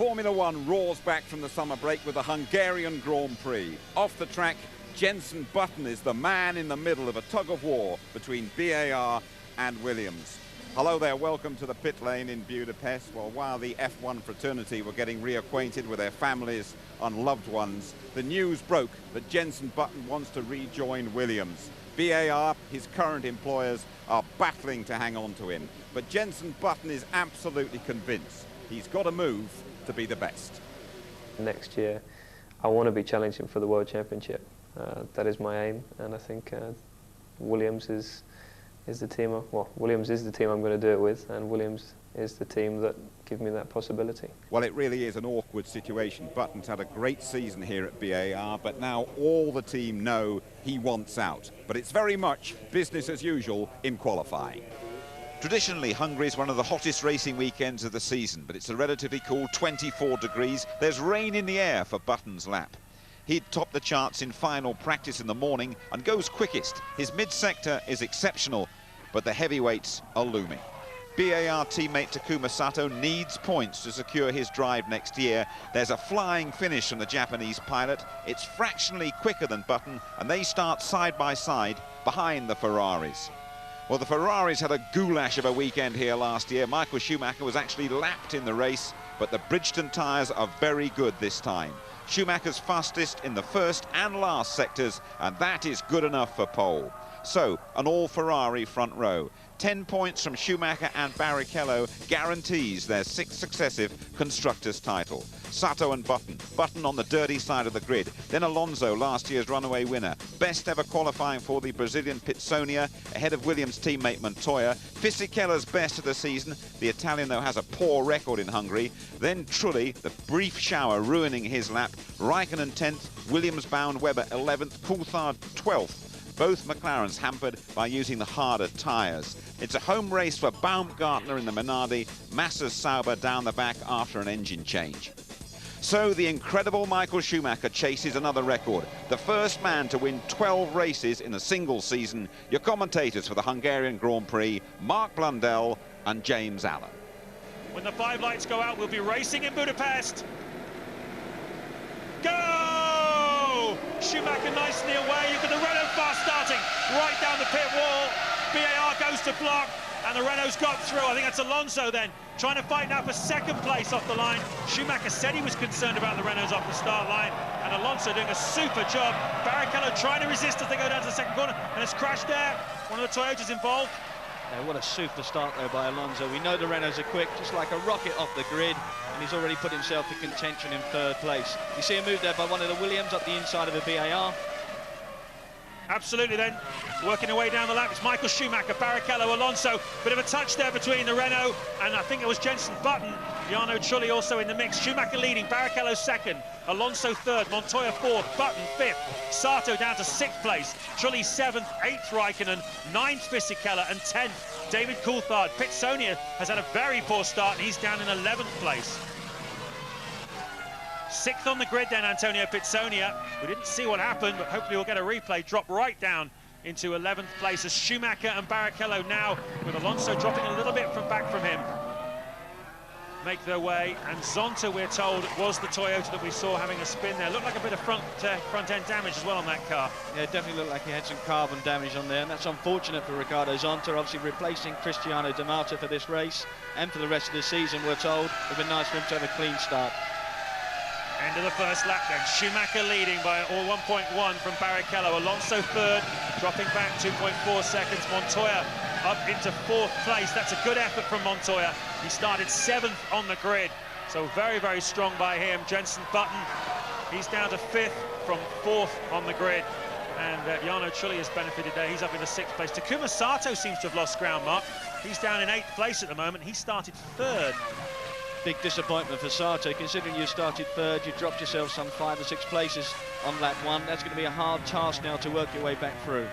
Formula One roars back from the summer break with the Hungarian Grand Prix. Off the track, Jenson Button is the man in the middle of a tug-of-war between BAR and Williams. Hello there, welcome to the pit lane in Budapest. Well, while the F1 fraternity were getting reacquainted with their families and loved ones, the news broke that Jenson Button wants to rejoin Williams. BAR, his current employers, are battling to hang on to him. But Jenson Button is absolutely convinced he's got to move to be the best. Next year, I want to be challenging for the World Championship. That is my aim, and I think Williams is the team. Williams is the team I'm going to do it with, and Williams is the team that give me that possibility. Well, it really is an awkward situation. Button's had a great season here at BAR, but now all the team know he wants out. But it's very much business as usual in qualifying. Traditionally, Hungary is one of the hottest racing weekends of the season, but it's a relatively cool 24 degrees. There's rain in the air for Button's lap. He'd top the charts in final practice in the morning and goes quickest. His mid-sector is exceptional, but the heavyweights are looming. BAR teammate Takuma Sato needs points to secure his drive next year. There's a flying finish from the Japanese pilot. It's fractionally quicker than Button, and they start side by side behind the Ferraris. Well, the Ferraris had a goulash of a weekend here last year. Michael Schumacher was actually lapped in the race, but the Bridgestone tyres are very good this time. Schumacher's fastest in the first and last sectors, and that is good enough for pole. So, an all-Ferrari front row. 10 points from Schumacher and Barrichello guarantees their 6th successive Constructors' title. Sato and Button. Button on the dirty side of the grid. Then Alonso, last year's runaway winner. Best ever qualifying for the Brazilian Pitsonia, ahead of Williams' teammate Montoya. Fisichella's best of the season. The Italian, though, has a poor record in Hungary. Then Trulli, the brief shower ruining his lap. Raikkonen 10th, Williams-bound Webber 11th, Coulthard 12th. Both McLarens hampered by using the harder tyres. It's a home race for Baumgartner in the Minardi, Massa's Sauber down the back after an engine change. So the incredible Michael Schumacher chases another record, the first man to win 12 races in a single season. Your commentators for the Hungarian Grand Prix, Mark Blundell and James Allen. When the 5 lights go out, we'll be racing in Budapest. Go! Schumacher nicely away. You've got the Renault fast starting right down the pit wall. BAR goes to block, and the Renault's got through. I think that's Alonso then, trying to fight now for 2nd place off the line. Schumacher said he was concerned about the Renaults off the start line, and Alonso doing a super job. Barrichello trying to resist as they go down to the 2nd corner, and has crashed there. One of the Toyotas involved. Yeah, what a super start though by Alonso. We know the Renaults are quick, just like a rocket off the grid, and he's already put himself in contention in 3rd place. You see a move there by one of the Williams up the inside of the BAR. Absolutely then, working away down the lap, it's Michael Schumacher, Barrichello, Alonso. Bit of a touch there between the Renault, and I think it was Jenson Button. Jarno Trulli also in the mix. Schumacher leading, Barrichello 2nd, Alonso 3rd, Montoya 4th, Button 5th, Sato down to 6th place, Trulli 7th, 8th Raikkonen, 9th Fisichella, and 10th David Coulthard. Pitsonia has had a very poor start, and he's down in 11th place. 6th on the grid then, Antonio Pitsonia. We didn't see what happened, but hopefully we'll get a replay. Drop right down into 11th place as Schumacher and Barrichello now, with Alonso dropping a little bit back from him, make their way. And Zonta, we're told, was the Toyota that we saw having a spin there. Looked like a bit of front-end damage as well on that car. Yeah, it definitely looked like he had some carbon damage on there, and that's unfortunate for Ricardo Zonta, obviously replacing Cristiano D'Amato for this race and for the rest of the season, we're told. It would be nice for him to have a clean start. End of the first lap then. Schumacher leading by 1.1 from Barrichello. Alonso 3rd, dropping back 2.4 seconds. Montoya up into 4th place. That's a good effort from Montoya. He started 7th on the grid, so very, very strong by him. Jenson Button, he's down to 5th from 4th on the grid. And Jarno Trulli has benefited there. He's up in the 6th place. Takuma Sato seems to have lost ground, Mark. He's down in 8th place at the moment. He started 3rd. Big disappointment for Sato, considering you started 3rd, you dropped yourself some 5 or 6 places on lap 1. That's going to be a hard task now to work your way back through.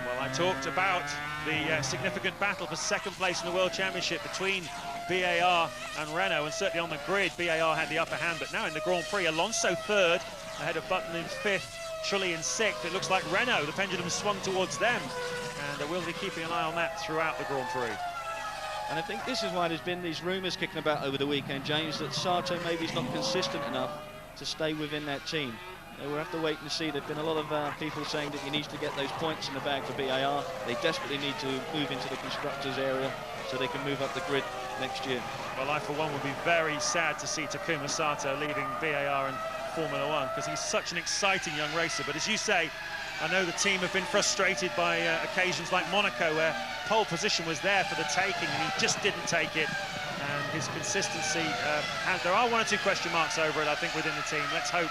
Well, I talked about the significant battle for 2nd place in the World Championship between BAR and Renault, and certainly on the grid, BAR had the upper hand, but now in the Grand Prix, Alonso 3rd, ahead of Button in 5th, Trulli in 6th. It looks like Renault, the pendulum swung towards them, and we'll be keeping an eye on that throughout the Grand Prix. And I think this is why there's been these rumours kicking about over the weekend, James, that Sato maybe is not consistent enough to stay within that team. We'll have to wait and see. There have been a lot of people saying that he needs to get those points in the bag for BAR. They desperately need to move into the constructors area so they can move up the grid next year. Well, I, for one, would be very sad to see Takuma Sato leaving BAR and Formula One, because he's such an exciting young racer. But as you say, I know the team have been frustrated by occasions like Monaco, where pole position was there for the taking and he just didn't take it. And his consistency, and there are one or two question marks over it, I think, within the team. Let's hope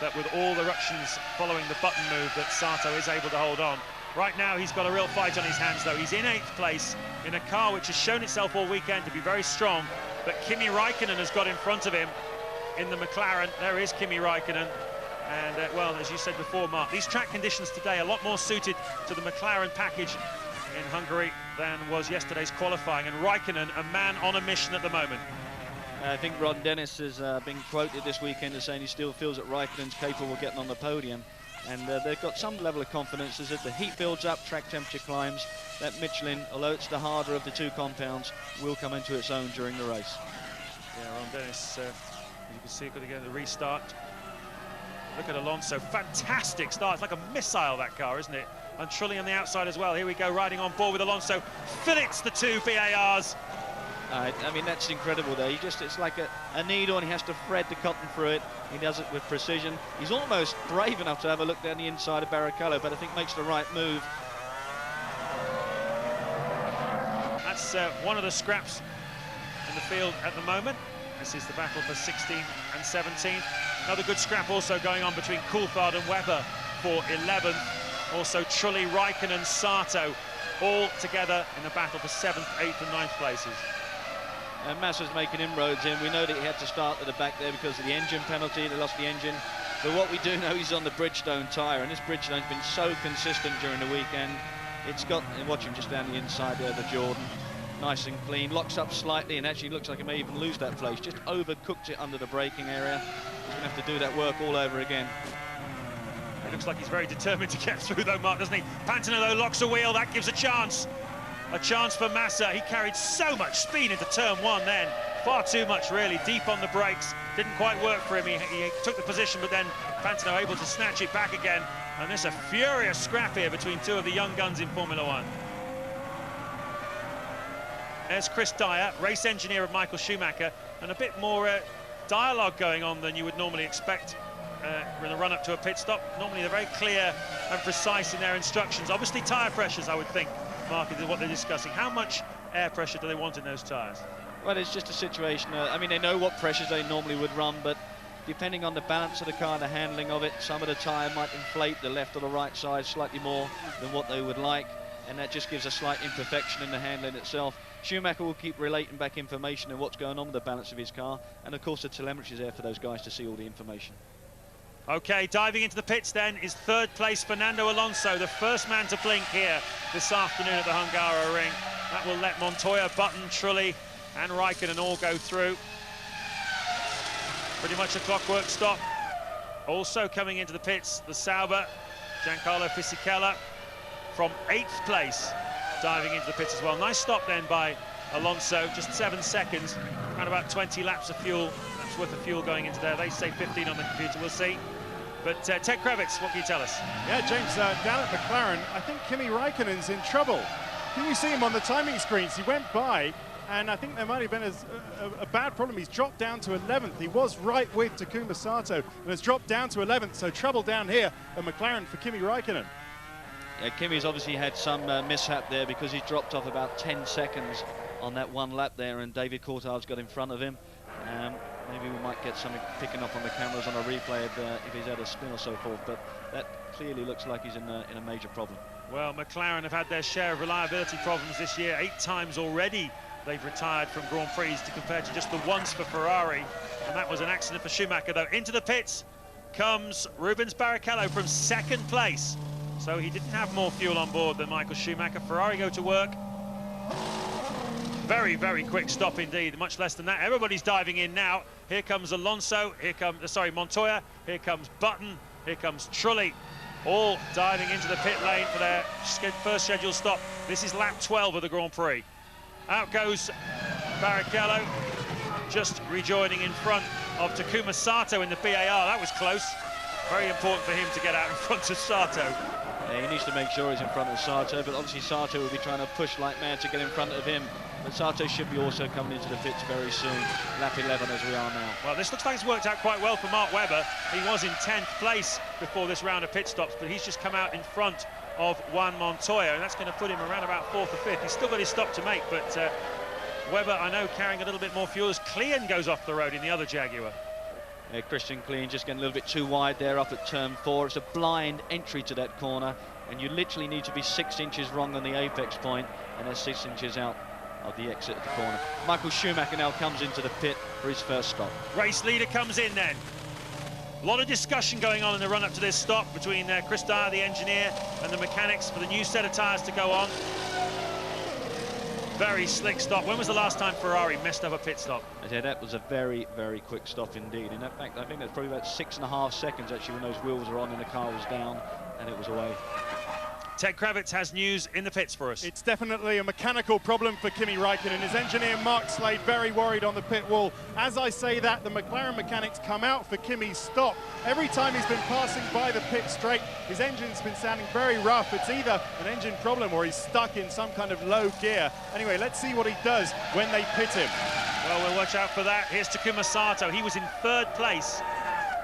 that with all the ructions following the button move, that Sato is able to hold on. Right now, he's got a real fight on his hands, though. He's in 8th place in a car which has shown itself all weekend to be very strong. But Kimi Raikkonen has got in front of him in the McLaren. There is Kimi Raikkonen. And, well, as you said before, Mark, these track conditions today are a lot more suited to the McLaren package in Hungary than was yesterday's qualifying. And Raikkonen, a man on a mission at the moment. I think Ron Dennis has been quoted this weekend as saying he still feels that Raikkonen's capable of getting on the podium. And they've got some level of confidence as if the heat builds up, track temperature climbs, that Michelin, although it's the harder of the two compounds, will come into its own during the race. Yeah, Ron Dennis, as you can see, got to get the restart. Look at Alonso, fantastic start. It's like a missile, that car, isn't it? And Trulli on the outside as well. Here we go, riding on board with Alonso. Fillets the two BARs. I mean, that's incredible there. It's like a needle, and he has to thread the cotton through it. He does it with precision. He's almost brave enough to have a look down the inside of Barrichello, but I think makes the right move. That's one of the scraps in the field at the moment. This is the battle for 16th and 17th. Another good scrap also going on between Coulthard and Webber for 11th. Also Trulli, Raikkonen, Sato, all together in the battle for 7th, 8th and 9th places. And Massa's making inroads in. We know that he had to start at the back there because of the engine penalty. They lost the engine. But what we do know, he's on the Bridgestone tyre, and this Bridgestone's been so consistent during the weekend. It's got, watch him just down the inside there, the Jordan. Nice and clean, locks up slightly, and actually looks like he may even lose that place. Just overcooked it under the braking area. He's going to have to do that work all over again. It looks like he's very determined to get through, though, Mark, doesn't he? Pantano, though, locks a wheel. That gives a chance. A chance for Massa. He carried so much speed into turn one then. Far too much, really. Deep on the brakes. Didn't quite work for him. He took the position, but then Pantano able to snatch it back again. And there's a furious scrap here between two of the young guns in Formula One. There's Chris Dyer, race engineer of Michael Schumacher, and a bit more dialogue going on than you would normally expect in the run-up to a pit stop. Normally they're very clear and precise in their instructions. Obviously tyre pressures, I would think, Mark, is what they're discussing. How much air pressure do they want in those tyres? Well, it's just a situation, I mean, they know what pressures they normally would run, but depending on the balance of the car and the handling of it, some of the tyre might inflate the left or the right side slightly more than what they would like, and that just gives a slight imperfection in the handling itself. Schumacher will keep relating back information on what's going on with the balance of his car, and of course the telemetry is there for those guys to see all the information. Okay, diving into the pits then is 3rd place Fernando Alonso, the first man to blink here this afternoon at the Hungaroring. That will let Montoya, Button, Trulli and Raikkonen all go through. Pretty much a clockwork stop. Also coming into the pits, the Sauber, Giancarlo Fisichella from 8th place, diving into the pits as well. Nice stop then by Alonso, just 7 seconds, around about 20 laps of fuel, laps worth of fuel going into there. They say 15 on the computer, we'll see. But Ted Kravitz, what can you tell us? Yeah, James, down at McLaren, I think Kimi Raikkonen's in trouble. Can you see him on the timing screens? He went by, and I think there might have been a bad problem. He's dropped down to 11th. He was right with Takuma Sato, and has dropped down to 11th, so trouble down here at McLaren for Kimi Raikkonen. Yeah, Kimi's obviously had some mishap there because he's dropped off about 10 seconds on that one lap there, and David Coulthard's got in front of him. Maybe we might get something picking up on the cameras on a replay if he's had a spin or so forth, but that clearly looks like he's in a major problem. Well, McLaren have had their share of reliability problems this year. 8 times already they've retired from Grand Prix to compare to just the once for Ferrari, and that was an accident for Schumacher, though. Into the pits comes Rubens Barrichello from 2nd place. So he didn't have more fuel on board than Michael Schumacher. Ferrari go to work. Very, very quick stop indeed, much less than that. Everybody's diving in now. Here comes Alonso, here comes, Montoya, here comes Button, here comes Trulli, all diving into the pit lane for their first scheduled stop. This is lap 12 of the Grand Prix. Out goes Barrichello, just rejoining in front of Takuma Sato in the BAR. That was close. Very important for him to get out in front of Sato. Yeah, he needs to make sure he's in front of Sato, but obviously Sato will be trying to push like mad to get in front of him. But Sato should be also coming into the pits very soon. Lap 11 as we are now. Well, this looks like it's worked out quite well for Mark Webber. He was in 10th place before this round of pit stops, but he's just come out in front of Juan Montoya, and that's going to put him around about 4th or 5th. He's still got his stop to make, but Webber, I know, carrying a little bit more fuel as Klein goes off the road in the other Jaguar. Yeah, Christian Klein just getting a little bit too wide there up at turn 4. It's a blind entry to that corner, and you literally need to be 6 inches wrong on the apex point, and they're 6 inches out of the exit of the corner. Michael Schumacher now comes into the pit for his first stop. Race leader comes in then. A lot of discussion going on in the run-up to this stop between Chris Dyer, the engineer, and the mechanics for the new set of tyres to go on. Very slick stop. When was the last time Ferrari messed up a pit stop? Yeah, that was a very, very quick stop indeed. In fact, I think that's probably about 6.5 seconds actually when those wheels were on and the car was down and it was away. Ted Kravitz has news in the pits for us. It's definitely a mechanical problem for Kimi Raikkonen. His engineer Mark Slade very worried on the pit wall. As I say that, the McLaren mechanics come out for Kimi's stop. Every time he's been passing by the pit straight, his engine's been sounding very rough. It's either an engine problem or he's stuck in some kind of low gear. Anyway, let's see what he does when they pit him. Well, we'll watch out for that. Here's Takuma Sato. He was in 3rd place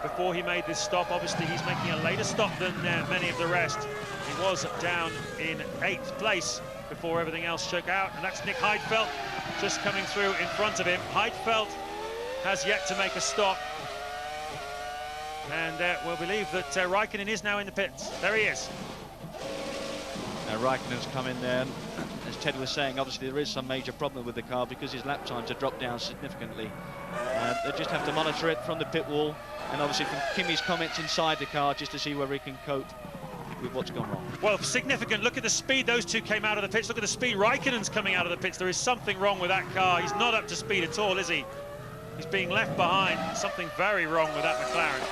before he made this stop. Obviously, he's making a later stop than many of the rest. He was down in 8th place before everything else shook out, and that's Nick Heidfeld just coming through in front of him. Heidfeld has yet to make a stop, and we'll believe that Raikkonen is now in the pits. There he is. Raikkonen's come in there. As Ted was saying, obviously there is some major problem with the car because his lap times have dropped down significantly. They just have to monitor it from the pit wall, and obviously from Kimi's comments inside the car just to see where he can cope with what's gone wrong. Well, significant. Look at the speed those two came out of the pits. Look at the speed Raikkonen's coming out of the pits. There is something wrong with that car. He's not up to speed at all, is he? He's being left behind. Something very wrong with that McLaren.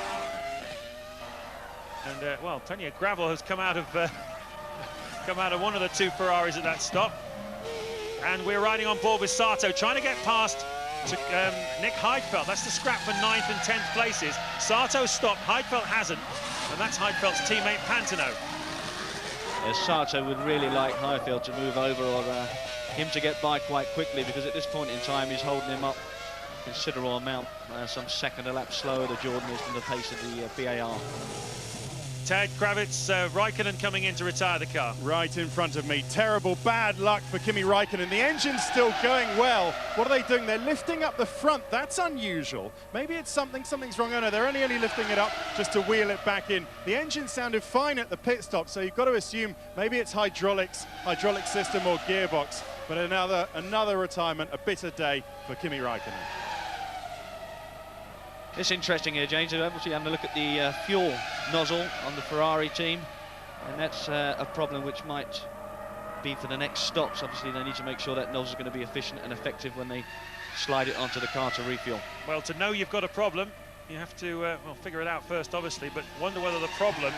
And well, plenty of gravel has come out of one of the two Ferraris at that stop. And we're riding on board with Sato, trying to get past to Nick Heidfeld. That's the scrap for 9th and 10th places. Sato stopped, Heidfeld hasn't, and that's Heidfeld's teammate Pantano. Sato would really like Heidfeld to move over or him to get by quite quickly, because at this point in time he's holding him up a considerable amount, some second a lap slower than Jordan is from the pace of the BAR. Ted Kravitz, Raikkonen coming in to retire the car. Right in front of me. Terrible, bad luck for Kimi Raikkonen. The engine's still going well. What are they doing? They're lifting up the front. That's unusual. Maybe it's something's wrong. Oh no, they're only lifting it up just to wheel it back in. The engine sounded fine at the pit stop, so you've got to assume maybe it's hydraulic system or gearbox. But another retirement, a bitter day for Kimi Raikkonen. It's interesting here, James. We're obviously having a look at the fuel nozzle on the Ferrari team, and that's a problem which might be for the next stops. Obviously, they need to make sure that nozzle is going to be efficient and effective when they slide it onto the car to refuel. Well, to know you've got a problem, you have to well, figure it out first, obviously, but wonder whether the problem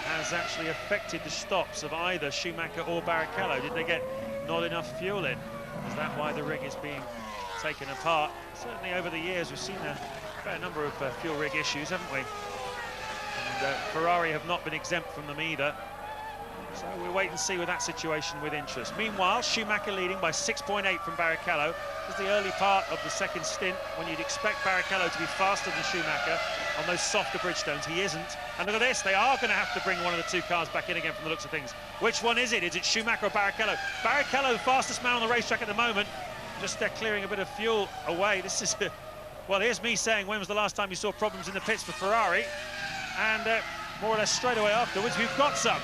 has actually affected the stops of either Schumacher or Barrichello. Did they get not enough fuel in? Is that why the rig is being taken apart? Certainly over the years, we've seen a fair number of fuel rig issues, haven't we? And Ferrari have not been exempt from them either. So we'll wait and see with that situation with interest. Meanwhile, Schumacher leading by 6.8 from Barrichello. This is the early part of the second stint when you'd expect Barrichello to be faster than Schumacher on those softer Bridgestones. He isn't. And look at this, they are going to have to bring one of the two cars back in again from the looks of things. Which one is it? Is it Schumacher or Barrichello? Barrichello, the fastest man on the racetrack at the moment. Just clearing a bit of fuel away. This is... Well, here's me saying, when was the last time you saw problems in the pits for Ferrari? And more or less straight away afterwards, we've got some.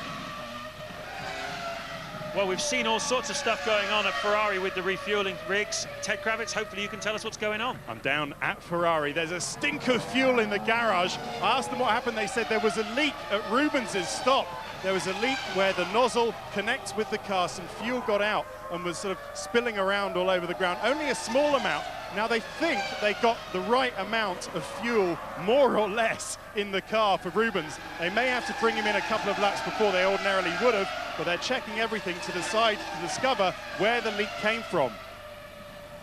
Well, we've seen all sorts of stuff going on at Ferrari with the refueling rigs. Ted Kravitz, hopefully you can tell us what's going on. I'm down at Ferrari. There's a stink of fuel in the garage. I asked them what happened. They said there was a leak at Rubens's stop. There was a leak where the nozzle connects with the car. Some fuel got out and was sort of spilling around all over the ground. Only a small amount. Now they think they got the right amount of fuel, more or less, in the car for Rubens. They may have to bring him in a couple of laps before they ordinarily would have, but they're checking everything to decide to discover where the leak came from.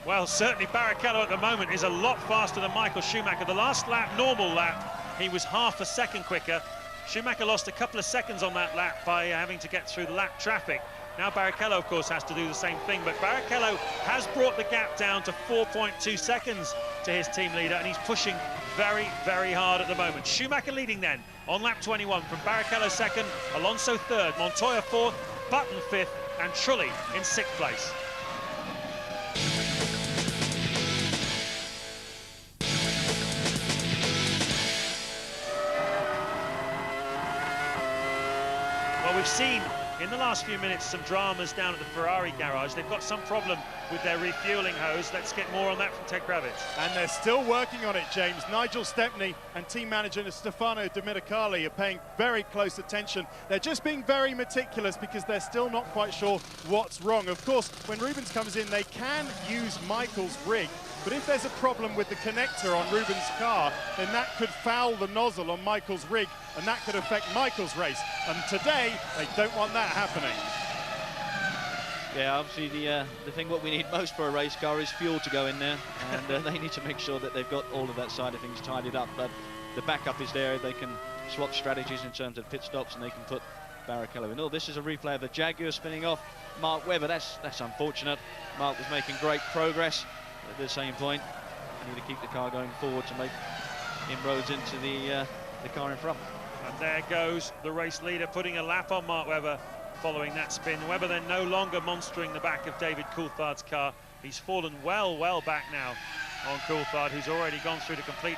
Well, certainly Barrichello at the moment is a lot faster than Michael Schumacher. The last lap, normal lap, he was half a second quicker. Schumacher lost a couple of seconds on that lap by having to get through the lap traffic. Now Barrichello, of course, has to do the same thing, but Barrichello has brought the gap down to 4.2 seconds to his team leader, and he's pushing very, very hard at the moment. Schumacher leading then on lap 21 from Barrichello second, Alonso third, Montoya fourth, Button fifth, and Trulli in sixth place. Well, we've seen in the last few minutes some dramas down at the Ferrari garage. They've got some problem with their refueling hose. Let's get more on that from Ted Kravitz. And they're still working on it, James. Nigel Stepney and team manager Stefano Domenicali are paying very close attention. They're just being very meticulous because they're still not quite sure what's wrong. Of course, when Rubens comes in, they can use Michael's rig. But if there's a problem with the connector on Rubens' car, then that could foul the nozzle on Michael's rig, and that could affect Michael's race. And today, they don't want that happening. Yeah, obviously the thing what we need most for a race car is fuel to go in there, and they need to make sure that they've got all of that side of things tidied up. But the backup is there. They can swap strategies in terms of pit stops, and they can put Barrichello in. Oh, this is a replay of the Jaguar spinning off Mark Webber. That's unfortunate. Mark was making great progress. At the same point, you need to keep the car going forward to make inroads into the car in front. And there goes the race leader putting a lap on Mark Webber following that spin. Webber then no longer monstering the back of David Coulthard's car. He's fallen well back now on Coulthard, who's already gone through to complete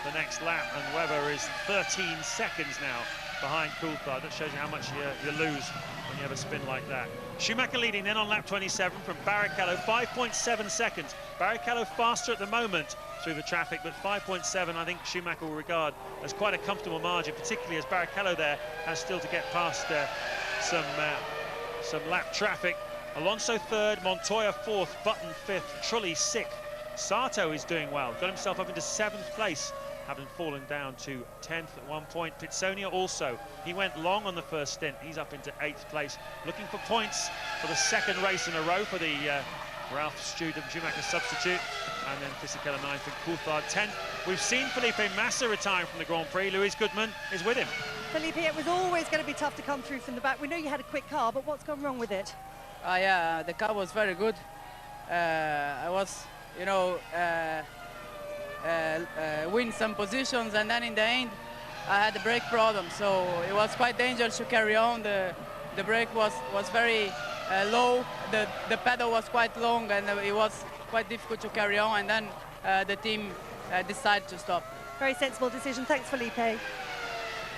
the next lap, and Webber is 13 seconds now behind Coulthard. That shows you how much you lose when you have a spin like that. Schumacher leading then on lap 27 from Barrichello, 5.7 seconds. Barrichello faster at the moment through the traffic, but 5.7 I think Schumacher will regard as quite a comfortable margin, particularly as Barrichello there has still to get past some lap traffic. Alonso third, Montoya fourth, Button fifth, Trulli sixth. Sato is doing well, got himself up into 7th place, having fallen down to 10th at one point. Pitsonia also, he went long on the first stint. He's up into 8th place, looking for points for the second race in a row for the Ralph Schumacher substitute. And then Fisichella 9th and Coulthard 10th. We've seen Felipe Massa retiring from the Grand Prix. Luis Goodman is with him. Felipe, it was always going to be tough to come through from the back. We know you had a quick car, but what's gone wrong with it? Yeah, the car was very good. I was, you know, win some positions, and then in the end I had a brake problem, so it was quite dangerous to carry on. The brake was very low, the pedal was quite long, and it was quite difficult to carry on, and then the team decided to stop. Very sensible decision. Thanks, Felipe. Well,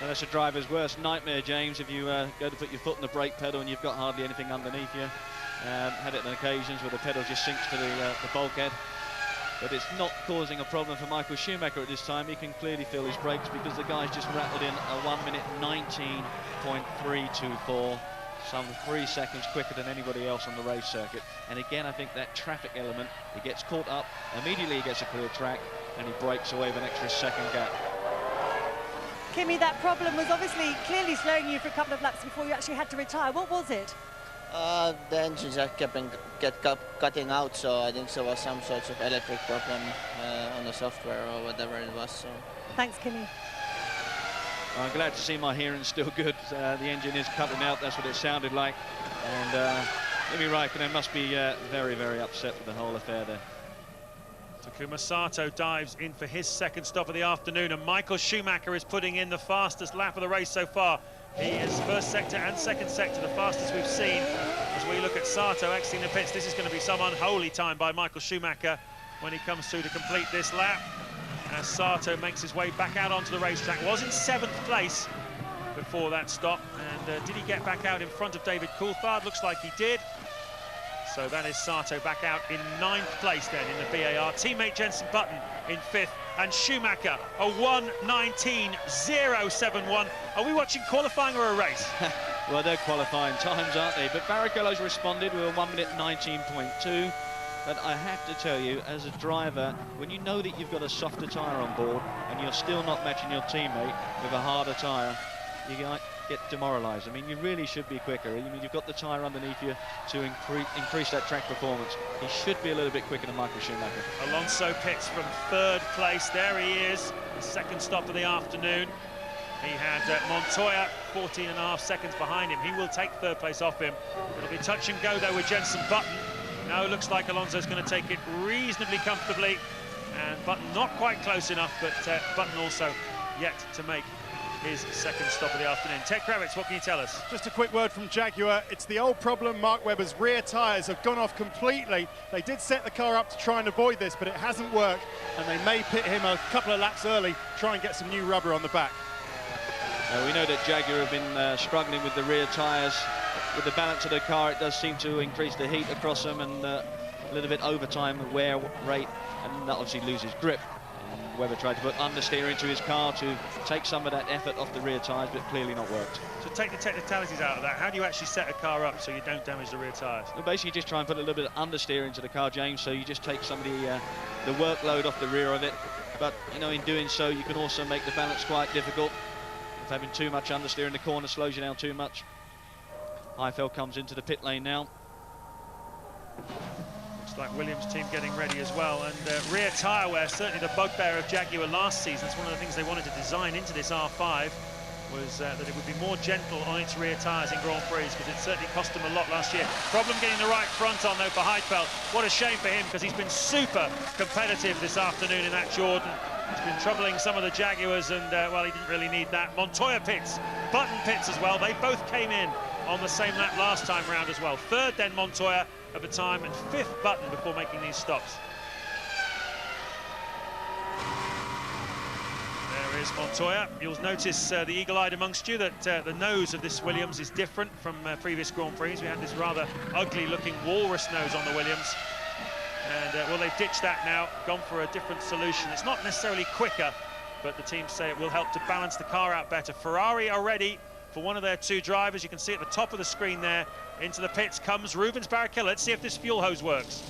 that's a driver's worst nightmare, James, if you go to put your foot on the brake pedal and you've got hardly anything underneath you. Had it on occasions where the pedal just sinks to the bulkhead. But it's not causing a problem for Michael Schumacher at this time. He can clearly feel his brakes because the guy's just rattled in a 1 minute 19.324, some 3 seconds quicker than anybody else on the race circuit. And again, I think that traffic element, he gets caught up, immediately he gets a clear track, and he breaks away with an extra second gap. Kimi, that problem was obviously clearly slowing you for a couple of laps before you actually had to retire. What was it? The engines just kept cutting out, so I think there was some sort of electric problem on the software or whatever it was. So. Thanks, Kimi. I'm glad to see my hearing's still good. The engine is cutting out, that's what it sounded like. And Kimi Raikkonen must be very, very upset with the whole affair there. Takuma Sato dives in for his second stop of the afternoon, and Michael Schumacher is putting in the fastest lap of the race so far. He is first sector and second sector, the fastest we've seen. As we look at Sato exiting the pits, this is going to be some unholy time by Michael Schumacher when he comes through to complete this lap. As Sato makes his way back out onto the racetrack, was in 7th place before that stop. And did he get back out in front of David Coulthard? Looks like he did. So that is Sato back out in 9th place then in the BAR. Teammate Jenson Button in 5th, and Schumacher a 1:19.071. Are we watching qualifying or a race? Well, they're qualifying times, aren't they? But Barrichello's responded with a 1 minute 19.2. But I have to tell you, as a driver, when you know that you've got a softer tyre on board and you're still not matching your teammate with a harder tyre, you might get demoralised. I mean, you really should be quicker. I mean, you've got the tyre underneath you to increase that track performance. He should be a little bit quicker than Michael Schumacher. Alonso pits from 3rd place. There he is, the 2nd stop of the afternoon. He had Montoya 14.5 seconds behind him. He will take 3rd place off him. It'll be touch and go though with Jenson Button. No, looks like Alonso's going to take it reasonably comfortably, and Button not quite close enough, but Button also yet to make his 2nd stop of the afternoon. Ted Kravitz, what can you tell us? Just a quick word from Jaguar. It's the old problem. Mark Webber's rear tyres have gone off completely. They did set the car up to try and avoid this, but it hasn't worked, and they may pit him a couple of laps early, try and get some new rubber on the back. We know that Jaguar have been struggling with the rear tyres. With the balance of the car, it does seem to increase the heat across them, and a little bit over time the wear rate, and that obviously loses grip. And Webber tried to put understeer into his car to take some of that effort off the rear tyres, but clearly not worked. So take the technicalities out of that. How do you actually set a car up so you don't damage the rear tyres? Well, basically just try and put a little bit of understeer into the car, James, so you just take some of the workload off the rear of it. But, you know, in doing so, you can also make the balance quite difficult. If having too much understeer in the corner slows you down too much. Heifeld comes into the pit lane now. Looks like Williams' team getting ready as well. And rear tyre wear, certainly the bugbear of Jaguar last season. It's one of the things they wanted to design into this R5, was that it would be more gentle on its rear tyres in Grand Prix, because it certainly cost them a lot last year. Problem getting the right front on, though, for Heifeld. What a shame for him, because he's been super competitive this afternoon in that Jordan. He's been troubling some of the Jaguars, and, well, he didn't really need that. Montoya pits, Button pits as well. They both came in on the same lap last time round as well. 3rd then Montoya at the time, and 5th Button before making these stops. There is Montoya. You'll notice, the eagle-eyed amongst you, that the nose of this Williams is different from previous Grand Prix. We had this rather ugly-looking walrus nose on the Williams. And, well, they've ditched that now, gone for a different solution. It's not necessarily quicker, but the teams say it will help to balance the car out better. Ferrari are ready for one of their 2 drivers. You can see at the top of the screen there, into the pits comes Rubens Barrichello. Let's see if this fuel hose works.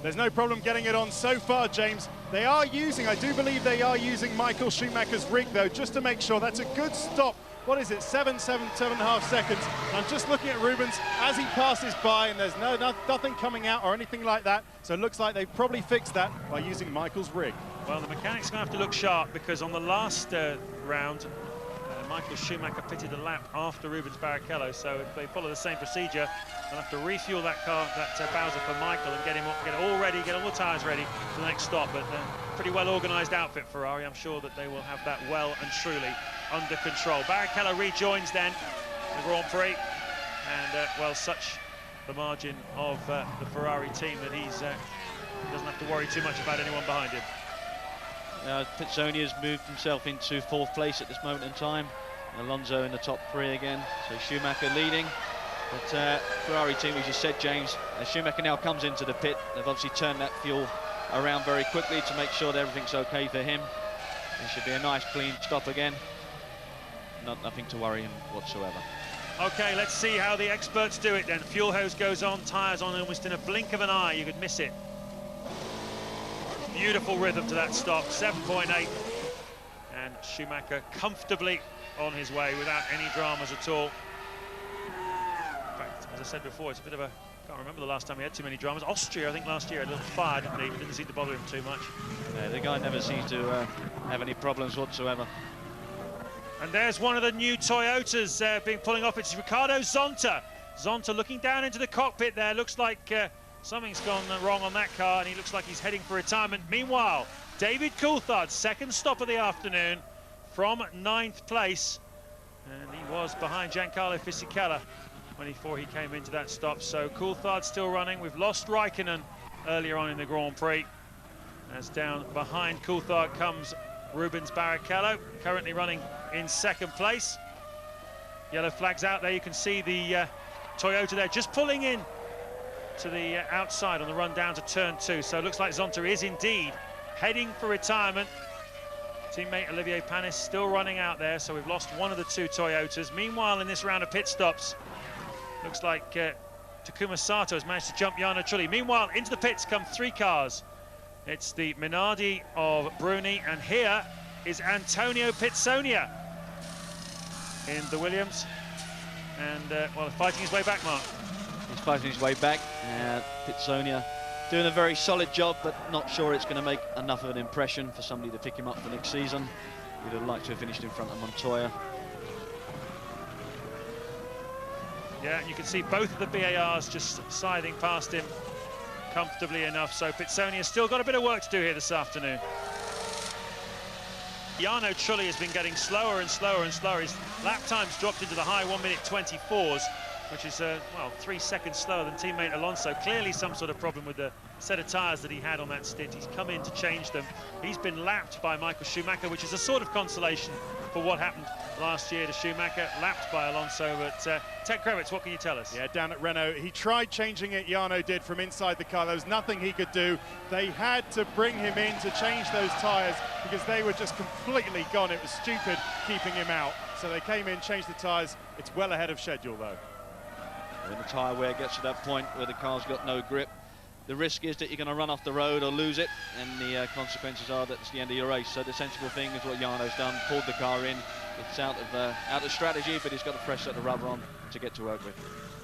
There's no problem getting it on so far, James. They are using, I do believe they are using Michael Schumacher's rig, though, just to make sure. That's a good stop. What is it, 7.5 seconds. I'm just looking at Rubens as he passes by, and there's nothing coming out or anything like that. So it looks like they've probably fixed that by using Michael's rig. Well, the mechanics are going to have to look sharp, because on the last round, Michael Schumacher pitted a lap after Rubens Barrichello, so if they follow the same procedure, they'll have to refuel that car, that Bowser for Michael, and get him up, get it all ready, get all the tyres ready for the next stop. But pretty well organised outfit, Ferrari. I'm sure that they will have that well and truly under control. Barrichello rejoins then the Grand Prix, and well, such the margin of the Ferrari team that he doesn't have to worry too much about anyone behind him. Pizzonia's moved himself into 4th place at this moment in time. Alonso in the top 3 again, so Schumacher leading. But Ferrari team, as you said, James, as Schumacher now comes into the pit, they've obviously turned that fuel around very quickly to make sure that everything's okay for him. It should be a nice clean stop again. Nothing to worry him whatsoever. Okay, let's see how the experts do it then. Fuel hose goes on, tyres on almost in a blink of an eye. You could miss it. Beautiful rhythm to that stop, 7.8. And Schumacher comfortably on his way without any dramas at all. In fact, as I said before, it's a bit of a... I can't remember the last time he had too many dramas. Austria, I think last year, had a little fire, didn't he? It didn't seem to bother him too much. Yeah, the guy never seems to have any problems whatsoever. And there's one of the new Toyotas being pulling off. It's Ricardo Zonta. Zonta looking down into the cockpit there. Looks like something's gone wrong on that car, and he looks like he's heading for retirement. Meanwhile, David Coulthard, 2nd stop of the afternoon from 9th place. And he was behind Giancarlo Fisichella before he came into that stop. So Coulthard still running. We've lost Raikkonen earlier on in the Grand Prix. As down behind Coulthard comes Rubens Barrichello, currently running in 2nd place. Yellow flags out there. You can see the Toyota there just pulling in to the outside on the run down to turn 2. So it looks like Zonta is indeed heading for retirement. Teammate Olivier Panis still running out there, so we've lost one of the 2 Toyotas. Meanwhile, in this round of pit stops, looks like Takuma Sato has managed to jump Jarno Trulli. Meanwhile, into the pits come 3 cars. It's the Minardi of Bruni, and here is Antonio Pizzonia. in the Williams. And, well, fighting his way back, Mark. He's fighting his way back. Pitsonia doing a very solid job, but not sure it's going to make enough of an impression for somebody to pick him up for next season. We'd have liked to have finished in front of Montoya. Yeah, and you can see both of the BARs just scything past him comfortably enough. So Pitsonia's still got a bit of work to do here this afternoon. Jarno Trulli has been getting slower and slower and slower. His lap time's dropped into the high 1:24, which is, well, 3 seconds slower than teammate Alonso. Clearly some sort of problem with the set of tyres that he had on that stint. He's come in to change them. He's been lapped by Michael Schumacher, which is a sort of consolation for what happened last year to Schumacher, lapped by Alonso. But Ted Kravitz, what can you tell us? Yeah, down at Renault, he tried changing it, Jarno did, from inside the car. There was nothing he could do. They had to bring him in to change those tyres because they were just completely gone. It was stupid keeping him out. So they came in, changed the tyres. It's well ahead of schedule, though. When the tyre wear gets to that point where the car's got no grip, the risk is that you're going to run off the road or lose it, and the consequences are that it's the end of your race. So the sensible thing is what Jarno's done, pulled the car in. It's out of strategy, but he's got a fresh set of rubber on to get to work with.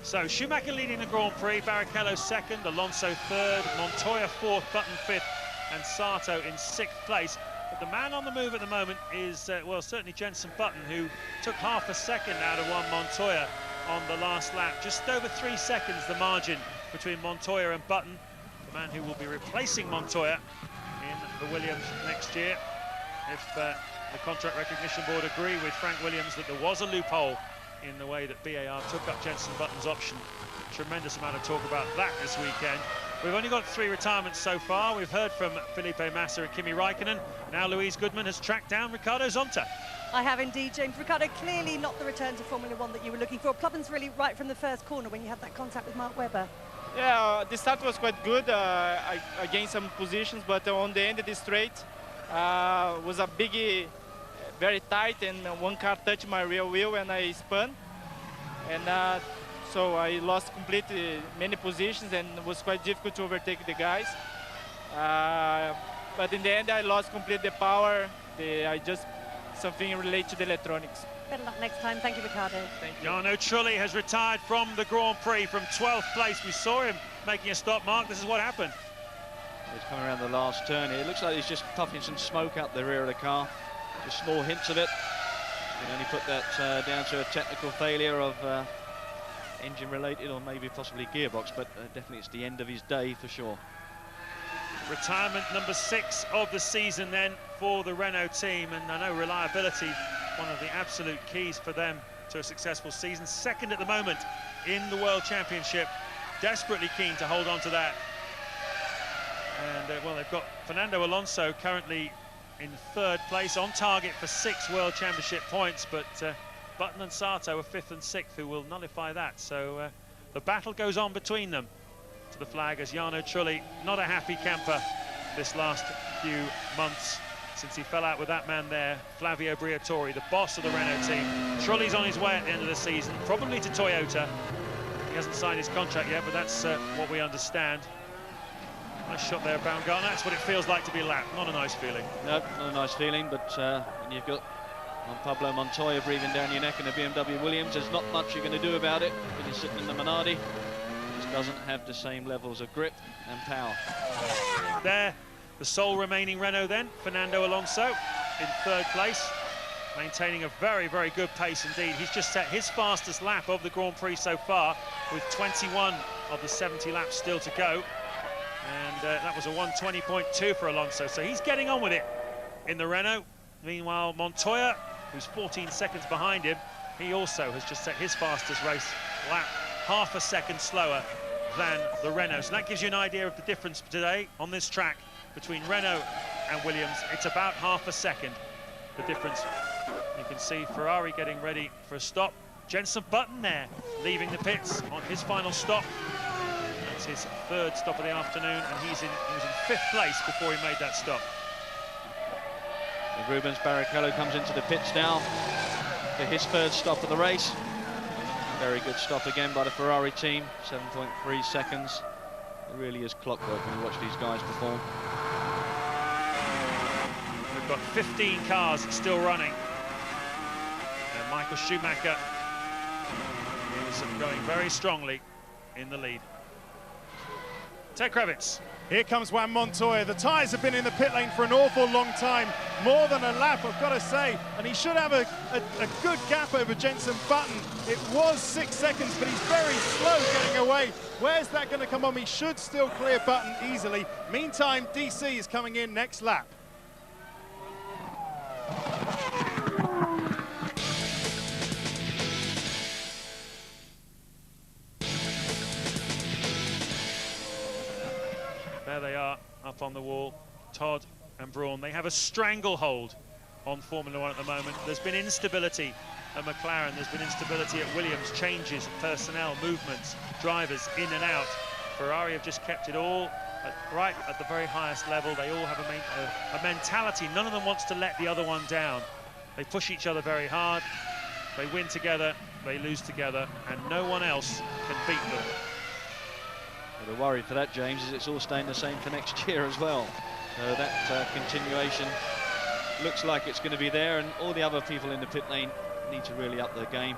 So Schumacher leading the Grand Prix, Barrichello second, Alonso third, Montoya fourth, Button fifth, and Sato in sixth place. But the man on the move at the moment is, well, certainly Jenson Button, who took half a second out of one Montoya on the last lap. Just over 3 seconds the margin between Montoya and Button, the man who will be replacing Montoya in the Williams next year. If the Contract Recognition Board agree with Frank Williams that there was a loophole in the way that BAR took up Jenson Button's option. Tremendous amount of talk about that this weekend. We've only got 3 retirements so far. We've heard from Felipe Massa and Kimi Raikkonen. Now Louise Goodman has tracked down Ricardo Zonta. I have indeed, James. Ricardo, clearly not the return to Formula One that you were looking for. Problems really right from the first corner when you had that contact with Mark Webber. Yeah, the start was quite good. I gained some positions, but on the end of the straight was a big, very tight, and one car touched my rear wheel and I spun. And so I lost completely many positions, and it was quite difficult to overtake the guys. But in the end, I lost completely the power. Something related to the electronics. Better luck next time. Thank you, Ricardo. Thank you. Jarno Trulli has retired from the Grand Prix from 12th place. We saw him making a stop, Mark. This is what happened. He's coming around the last turn here. It looks like he's just puffing some smoke out the rear of the car. Just small hints of it. You can only put that down to a technical failure of engine related, or maybe possibly gearbox, but definitely it's the end of his day for sure. Retirement number 6 of the season then for the Renault team, and I know reliability, one of the absolute keys for them to a successful season. Second at the moment in the World Championship, desperately keen to hold on to that. And well, they've got Fernando Alonso currently in 3rd place, on target for 6 World Championship points, but Button and Sato are 5th and 6th, who will nullify that. So the battle goes on between them to the flag, as Jarno Trulli, not a happy camper this last few months since he fell out with that man there, Flavio Briatore, the boss of the Renault team. Trulli's on his way at the end of the season, probably to Toyota. He hasn't signed his contract yet, but that's what we understand. Nice shot there, Baumgartner. That's what it feels like to be lapped. Not a nice feeling. No, not a nice feeling, but when you've got Juan Pablo Montoya breathing down your neck in a BMW Williams, there's not much you're going to do about it when you're sitting in the Minardi. Doesn't have the same levels of grip and power. There, the sole remaining Renault then, Fernando Alonso in 3rd place, maintaining a very, very good pace indeed. He's just set his fastest lap of the Grand Prix so far, with 21 of the 70 laps still to go. And that was a 1:20.2 for Alonso, so he's getting on with it in the Renault. Meanwhile, Montoya, who's 14 seconds behind him, he also has just set his fastest race lap, half a second slower than the Renault. So that gives you an idea of the difference today on this track between Renault and Williams. It's about half a second, the difference. You can see Ferrari getting ready for a stop. Jenson Button there, leaving the pits on his final stop. That's his 3rd stop of the afternoon, and he was in 5th place before he made that stop. And Rubens Barrichello comes into the pits now for his 3rd stop of the race. Very good stop again by the Ferrari team, 7.3 seconds. It really is clockwork when you watch these guys perform. We've got 15 cars still running. And Michael Schumacher is going very strongly in the lead. Ted Kravitz. Here comes Juan Montoya. The tyres have been in the pit lane for an awful long time, more than a lap, I've got to say, and he should have a good gap over Jenson Button. It was 6 seconds, but he's very slow getting away. Where's that going to come on? He should still clear Button easily. Meantime, DC is coming in next lap. There they are, up on the wall, Todd and Brawn. They have a stranglehold on Formula One at the moment. There's been instability at McLaren, there's been instability at Williams, changes, personnel, movements, drivers in and out. Ferrari have just kept it all right at the very highest level. They all have a mentality. None of them wants to let the other one down. They push each other very hard. They win together, they lose together, and no one else can beat them. Well, the worry for that, James, is it's all staying the same for next year as well. So that continuation looks like it's going to be there, and all the other people in the pit lane need to really up their game.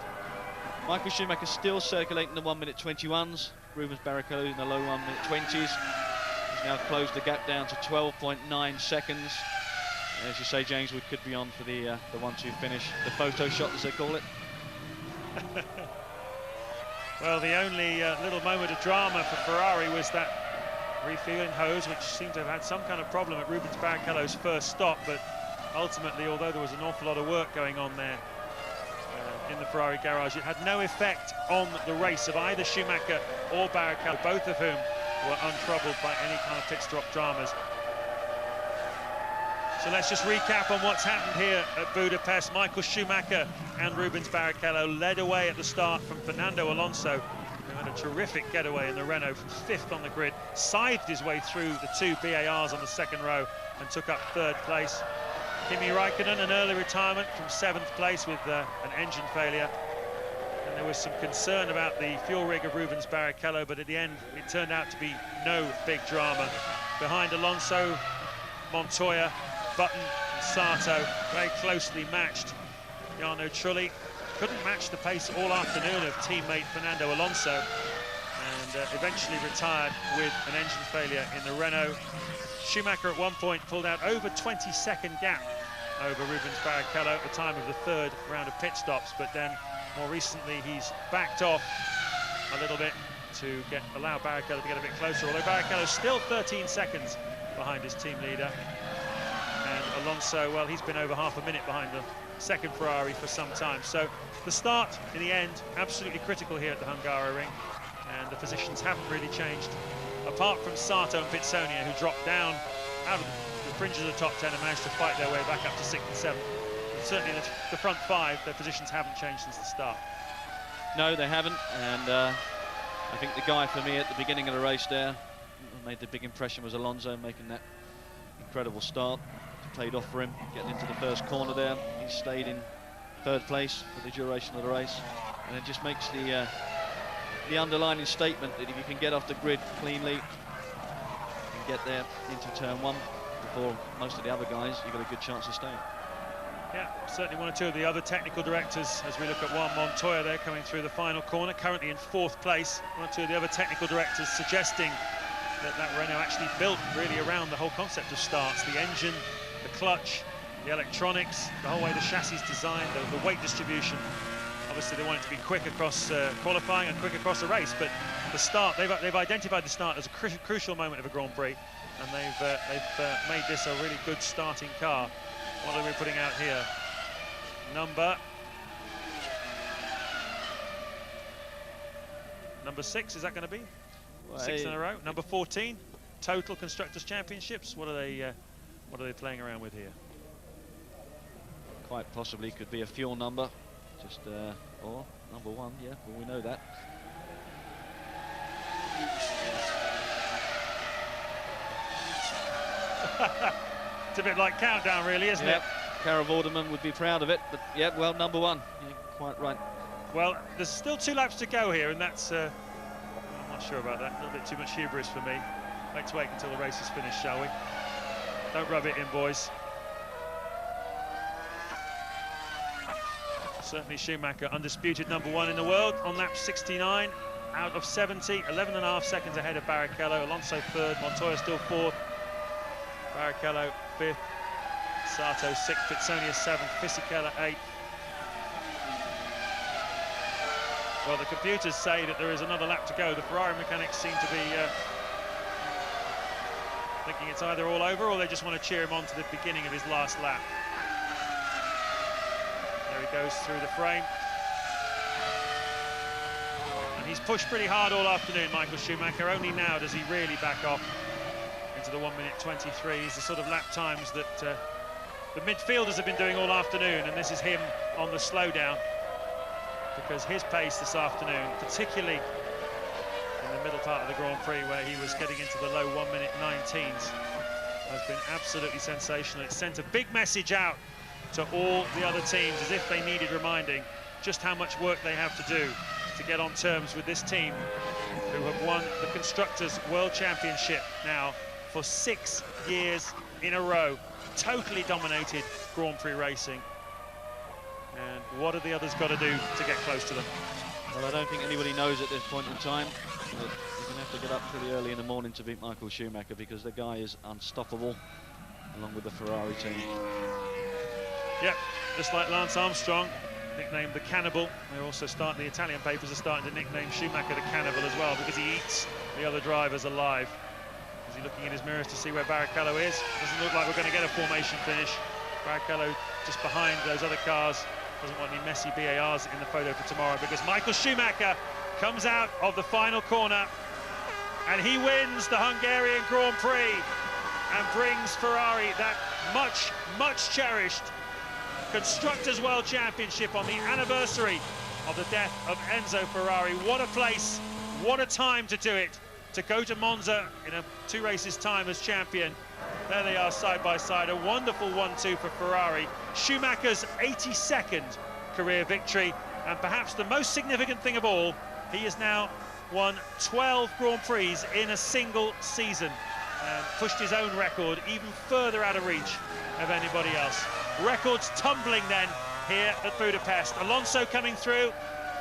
Michael Schumacher still circulating the 1:21s. Rubens Barrichello in the low 1:20s. He's now closed the gap down to 12.9 seconds. As you say, James, we could be on for the 1-2 finish, the photo shot, as they call it. Well, the only little moment of drama for Ferrari was that refueling hose, which seemed to have had some kind of problem at Rubens Barrichello's first stop, but ultimately, although there was an awful lot of work going on there in the Ferrari garage, it had no effect on the race of either Schumacher or Barrichello, both of whom were untroubled by any kind of pit stop dramas. So let's just recap on what's happened here at Budapest. Michael Schumacher and Rubens Barrichello led away at the start from Fernando Alonso, who had a terrific getaway in the Renault from 5th on the grid, scythed his way through the 2 BARs on the second row and took up 3rd place. Kimi Raikkonen, an early retirement from 7th place with an engine failure. And there was some concern about the fuel rig of Rubens Barrichello, but at the end it turned out to be no big drama. Behind Alonso, Montoya, Button and Sato very closely matched. Jarno Trulli couldn't match the pace all afternoon of teammate Fernando Alonso, and eventually retired with an engine failure in the Renault. Schumacher at one point pulled out over 20-second gap over Rubens Barrichello at the time of the 3rd round of pit stops, but then more recently he's backed off a little bit to allow Barrichello to get a bit closer, although Barrichello's still 13 seconds behind his team leader. And Alonso, well, he's been over half a minute behind the second Ferrari for some time. So the start, in the end, absolutely critical here at the Hungaroring, and the positions haven't really changed, apart from Sato and Pitsonia, who dropped down out of the fringes of the top 10 and managed to fight their way back up to 6th and 7th. But certainly the front 5, their positions haven't changed since the start. No, they haven't, and I think the guy for me at the beginning of the race there made the big impression was Alonso, making that incredible start. Paid off for him, getting into the first corner there. He stayed in 3rd place for the duration of the race, and it just makes the underlining statement that if you can get off the grid cleanly and get there into turn 1 before most of the other guys, you've got a good chance of staying. Yeah, certainly one or two of the other technical directors, as we look at Juan Montoya there coming through the final corner, currently in 4th place. One or two of the other technical directors suggesting that Renault actually built really around the whole concept of starts, the engine, the clutch, the electronics, the whole way the chassis is designed, the weight distribution. Obviously they want it to be quick across qualifying and quick across the race, but the start, they've identified the start as a crucial moment of a Grand Prix, and they've made this a really good starting car. What are we putting out here? Number 6, is that going to be? Well, 6 in a row. Number 14, total Constructors' Championships. What are they playing around with here? Quite possibly could be a fuel number, just or number 1. Yeah, well, we know that. It's a bit like Countdown, really, isn't it? Karel Vorderman would be proud of it, but yeah, well, number 1. You're quite right. Well, there's still 2 laps to go here, and that's I'm not sure about that. A little bit too much hubris for me. Let's wait until the race is finished, shall we? Don't rub it in, boys. Certainly Schumacher, undisputed #1 in the world on lap 69 out of 70, 11.5 seconds ahead of Barrichello. Alonso 3rd, Montoya still 4th, Barrichello 5th, Sato 6th, Pitsonia 7th, Fisichella 8th. Well, the computers say that there is another lap to go. The Ferrari mechanics seem to be thinking it's either all over or they just want to cheer him on to the beginning of his last lap. There he goes through the frame. And he's pushed pretty hard all afternoon, Michael Schumacher. Only now does he really back off into the 1:23. He's the sort of lap times that the midfielders have been doing all afternoon, and this is him on the slowdown, because his pace this afternoon, particularly in the middle part of the Grand Prix where he was getting into the low 1:19s, has been absolutely sensational. It sent a big message out to all the other teams as if they needed reminding just how much work they have to do to get on terms with this team who have won the Constructors' World Championship now for 6 years in a row. Totally dominated Grand Prix racing. And what have the others got to do to get close to them? Well, I don't think anybody knows at this point in time. But you're going to have to get up pretty early in the morning to beat Michael Schumacher, because the guy is unstoppable, along with the Ferrari team. Yep, just like Lance Armstrong, nicknamed the Cannibal. The Italian papers are starting to nickname Schumacher the Cannibal as well, because he eats the other drivers alive. Is he looking in his mirrors to see where Barrichello is? Doesn't look like we're going to get a formation finish. Barrichello just behind those other cars. Doesn't want any messy BARs in the photo for tomorrow, because Michael Schumacher comes out of the final corner and he wins the Hungarian Grand Prix and brings Ferrari that much, much cherished Constructors' World Championship on the anniversary of the death of Enzo Ferrari. What a place, what a time to do it, to go to Monza in 2 races time as champion. There they are side by side, a wonderful 1-2 for Ferrari. Schumacher's 82nd career victory, and perhaps the most significant thing of all, he has now won 12 Grand Prix in a single season and pushed his own record even further out of reach of anybody else. Records tumbling then here at Budapest. Alonso coming through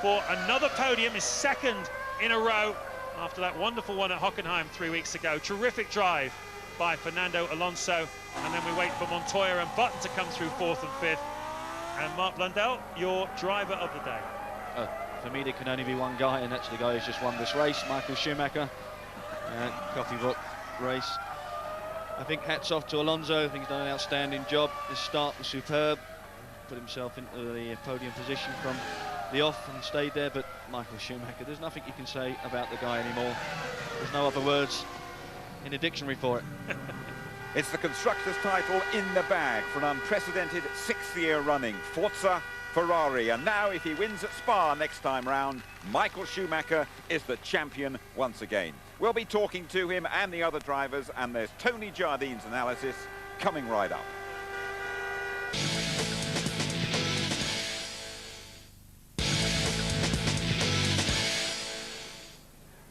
for another podium, his 2nd in a row after that wonderful one at Hockenheim 3 weeks ago. Terrific drive by Fernando Alonso, and then we wait for Montoya and Button to come through 4th and 5th. And Mark Blundell, your driver of the day. For me, there can only be one guy, and that's the guy who's just won this race, Michael Schumacher. Coffee book race. I think hats off to Alonso. I think he's done an outstanding job. His start was superb. Put himself into the podium position from the off and stayed there. But Michael Schumacher, there's nothing you can say about the guy anymore. There's no other words in the dictionary for it. It's the Constructors' title in the bag for an unprecedented 6th year running. Forza Ferrari. And now if he wins at Spa next time round, Michael Schumacher is the champion once again. We'll be talking to him and the other drivers, and there's Tony Jardine's analysis coming right up.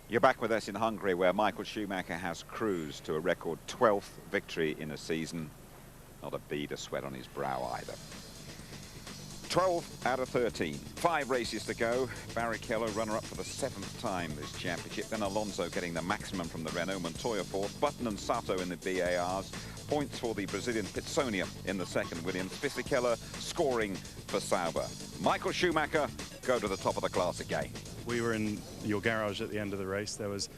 You're back with us in Hungary, where Michael Schumacher has cruised to a record 12th victory in a season. Not a bead of sweat on his brow either. 12 out of 13. 5 races to go. Barrichello runner-up for the 7th time this championship. Then Alonso getting the maximum from the Renault. Montoya 4th. Button and Sato in the BARs. Points for the Brazilian Pitsonia in the 2nd. Williams. Fisichella scoring for Sauber. Michael Schumacher go to the top of the class again. We were in your garage at the end of the race. There was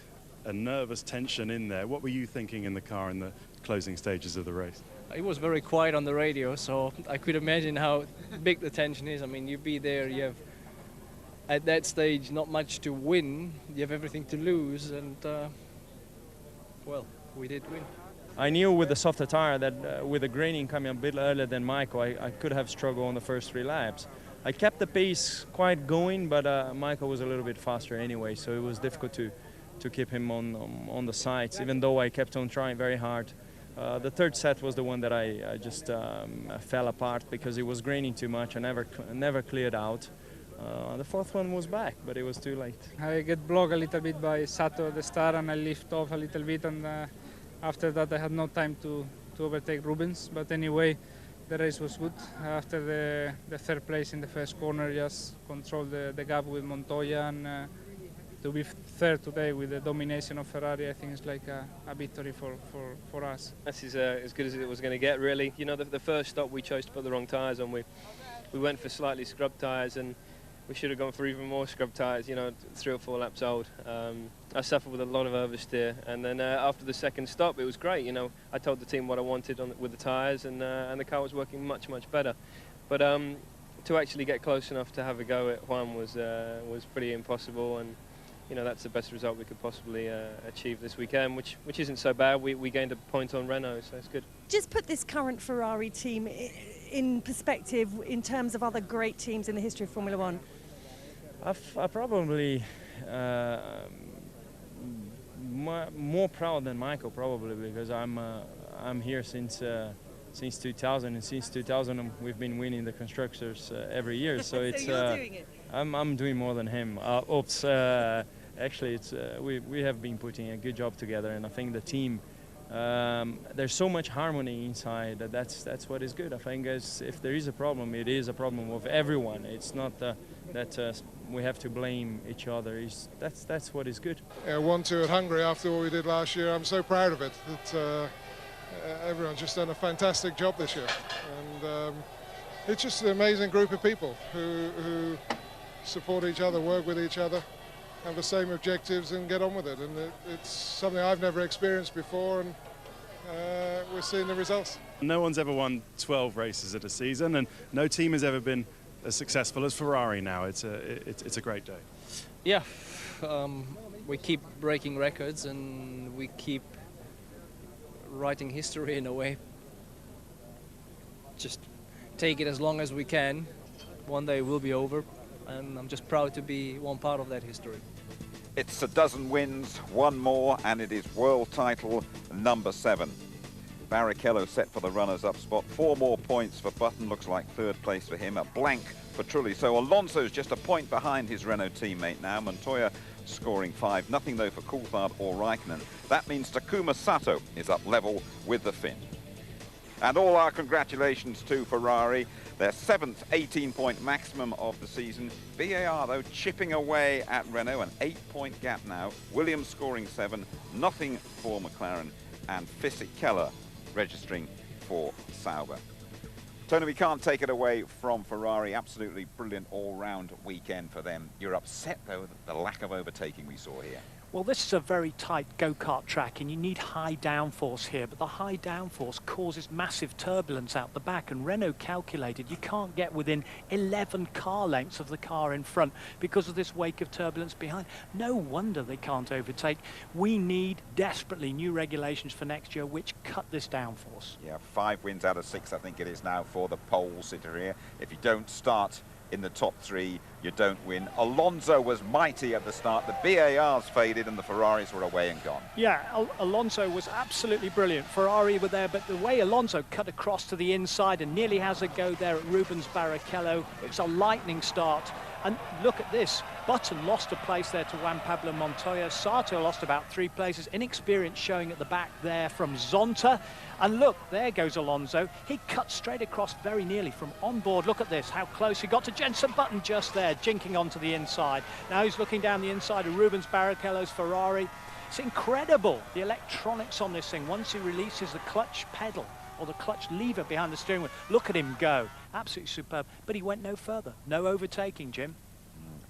a nervous tension in there. What were you thinking in the car in the closing stages of the race? It was very quiet on the radio, so I could imagine how big the tension is. I mean, you be there, you have at that stage not much to win, you have everything to lose, and well, we did win. I knew with the softer tire that with the graining coming a bit earlier than Michael, I could have struggled on the first 3 laps. I kept the pace quite going, but Michael was a little bit faster anyway, so it was difficult to keep him on the sides, even though I kept on trying very hard. The 3rd set was the one that I just fell apart because it was graining too much. I never cleared out. The 4th one was back, but it was too late. I get blocked a little bit by Sato at the start, and I lift off a little bit, and after that I had no time to overtake Rubens. But anyway, the race was good. After the third place in the first corner, just control the gap with Montoya, and to be third today with the domination of Ferrari, I think it's like a victory for us. This is as good as it was going to get, really. You know, the first stop we chose to put the wrong tyres on. We went for slightly scrubbed tyres, and we should have gone for even more scrubbed tyres, you know, 3 or 4 laps old. I suffered with a lot of oversteer, and then after the second stop, it was great. You know, I told the team what I wanted with the tyres, and the car was working much, much better. But to actually get close enough to have a go at Juan was pretty impossible, and you know, that's the best result we could possibly achieve this weekend, which isn't so bad. We gained a point on Renault, so it's good. Just put this current Ferrari team in perspective in terms of other great teams in the history of Formula One. I probably more proud than Michael, probably, because I'm here since 2000, and since 2000 we've been winning the constructors every year. So it's you're doing it. I'm doing more than him. Actually, it's we have been putting a good job together, and I think the team. There's so much harmony inside that's what is good. I think if there is a problem, it is a problem of everyone. It's not that we have to blame each other. That's what is good. Yeah, 1-2 at Hungary after what we did last year. I'm so proud of it. That everyone's just done a fantastic job this year, and it's just an amazing group of people who support each other, work with each other, have the same objectives and get on with it. And it's something I've never experienced before, and we're seeing the results. No one's ever won 12 races at a season, and no team has ever been as successful as Ferrari now. It's a great day. Yeah, we keep breaking records, and we keep writing history in a way. Just take it as long as we can. One day it will be over, and I'm just proud to be one part of that history. It's a dozen wins, one more, and it is world title number 7. Barrichello set for the runners-up spot. 4 more points for Button, looks like 3rd place for him. A blank for Trulli. So Alonso's just a point behind his Renault teammate now. Montoya scoring 5. Nothing though for Coulthard or Raikkonen. That means Takuma Sato is up level with the Finn. And all our congratulations to Ferrari. Their 7th 18-point maximum of the season. BAR, though, chipping away at Renault, an 8-point gap now. Williams scoring 7, nothing for McLaren, and Fisichella registering for Sauber. Tony, we can't take it away from Ferrari. Absolutely brilliant all-round weekend for them. You're upset, though, at the lack of overtaking we saw here. Well, this is a very tight go-kart track, and you need high downforce here, but the high downforce causes massive turbulence out the back, and Renault calculated you can't get within 11 car lengths of the car in front because of this wake of turbulence behind. No wonder they can't overtake. We need desperately new regulations for next year which cut this downforce. Yeah, 5 wins out of 6, I think it is now, for the pole sitter here. If you don't start in the top 3, you don't win. Alonso was mighty at the start. The BARs faded and the Ferraris were away and gone. Yeah, Alonso was absolutely brilliant. Ferrari were there, but the way Alonso cut across to the inside and nearly has a go there at Rubens Barrichello, it's a lightning start. And look at this, Button lost a place there to Juan Pablo Montoya. Sato lost about 3 places. Inexperience showing at the back there from Zonta. And look, there goes Alonso. He cut straight across very nearly from on board. Look at this, how close he got to Jenson Button just there, jinking onto the inside. Now he's looking down the inside of Rubens Barrichello's Ferrari. It's incredible, the electronics on this thing. Once he releases the clutch pedal or the clutch lever behind the steering wheel, look at him go. Absolutely superb. But he went no further. No overtaking, Jim.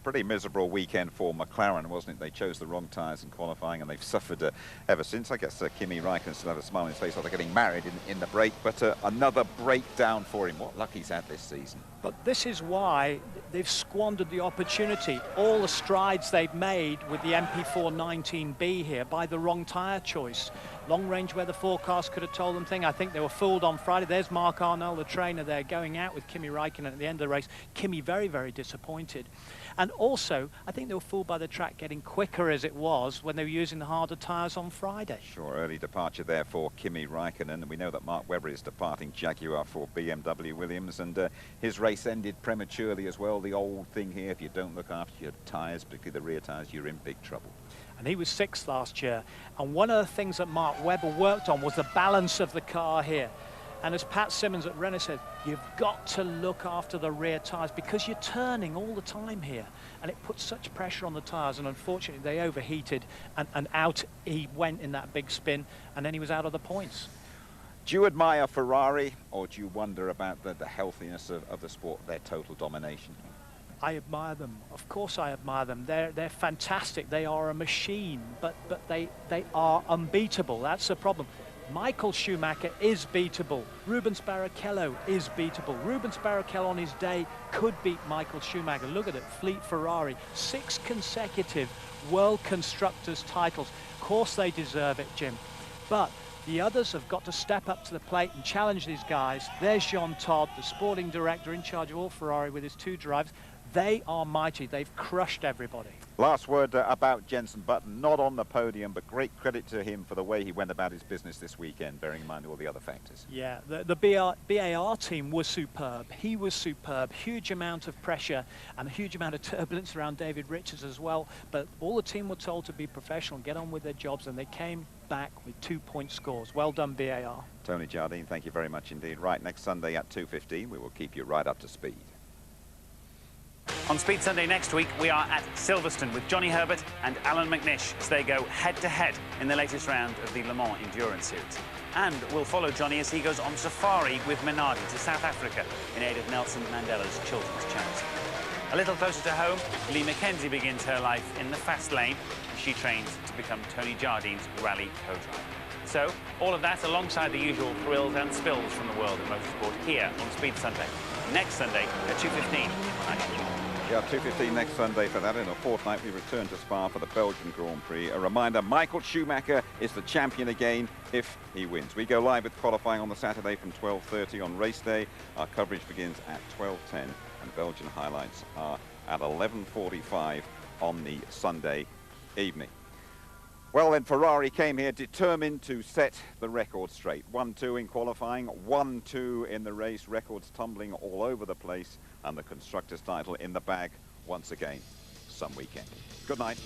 Pretty miserable weekend for McLaren, wasn't it? They chose the wrong tyres in qualifying, and they've suffered ever since. I guess Kimi Raikkonen still had a smile on his face while they're getting married in the break, but another breakdown for him. What luck he's had this season. But this is why they've squandered the opportunity. All the strides they've made with the MP4 19B here by the wrong tyre choice. Long range weather forecast could have told them thing. I think they were fooled on Friday. There's Mark Arnold, the trainer there, going out with Kimi Raikkonen at the end of the race. Kimi very, very disappointed. And also, I think they were fooled by the track getting quicker as it was when they were using the harder tyres on Friday. Sure, early departure there for Kimi Raikkonen. And we know that Mark Webber is departing Jaguar for BMW Williams. And his race ended prematurely as well. The old thing here, if you don't look after your tyres, particularly the rear tyres, you're in big trouble. And he was 6th last year. And one of the things that Mark Webber worked on was the balance of the car here. And as Pat Simmons at Renault said, you've got to look after the rear tyres because you're turning all the time here. And it puts such pressure on the tyres. And unfortunately, they overheated and out he went in that big spin. And then he was out of the points. Do you admire Ferrari, or do you wonder about the healthiness of the sport, their total domination? I admire them. Of course I admire them. They're fantastic. They are a machine, but they are unbeatable. That's the problem. Michael Schumacher is beatable. Rubens Barrichello is beatable. Rubens Barrichello on his day could beat Michael Schumacher. Look at it, Fleet Ferrari. 6 consecutive World Constructors titles. Of course they deserve it, Jim. But the others have got to step up to the plate and challenge these guys. There's Jean Todt, the sporting director in charge of all Ferrari with his 2 drivers. They are mighty. They've crushed everybody. Last word about Jenson Button, not on the podium, but great credit to him for the way he went about his business this weekend, bearing in mind all the other factors. Yeah, the BAR team was superb. He was superb. Huge amount of pressure and a huge amount of turbulence around David Richards as well. But all the team were told to be professional, get on with their jobs, and they came back with 2-point scores. Well done, BAR. Tony Jardine, thank you very much indeed. Right, next Sunday at 2:15, we will keep you right up to speed. On Speed Sunday next week, we are at Silverstone with Johnny Herbert and Alan McNish as they go head-to-head in the latest round of the Le Mans Endurance Series. And we'll follow Johnny as he goes on safari with Minardi to South Africa in aid of Nelson Mandela's children's charity. A little closer to home, Lee McKenzie begins her life in the fast lane as she trains to become Tony Jardine's rally co-driver. So, all of that alongside the usual thrills and spills from the world of motorsport here on Speed Sunday. Next Sunday at 2:15 on ITV. Yeah, 2:15 next Sunday for that. In a fortnight, we return to Spa for the Belgian Grand Prix. A reminder, Michael Schumacher is the champion again if he wins. We go live with qualifying on the Saturday from 12:30 on race day. Our coverage begins at 12:10, and Belgian highlights are at 11:45 on the Sunday evening. Well, then Ferrari came here determined to set the record straight. 1-2 in qualifying, 1-2 in the race, records tumbling all over the place, and the Constructors' title in the bag once again some weekend. Good night.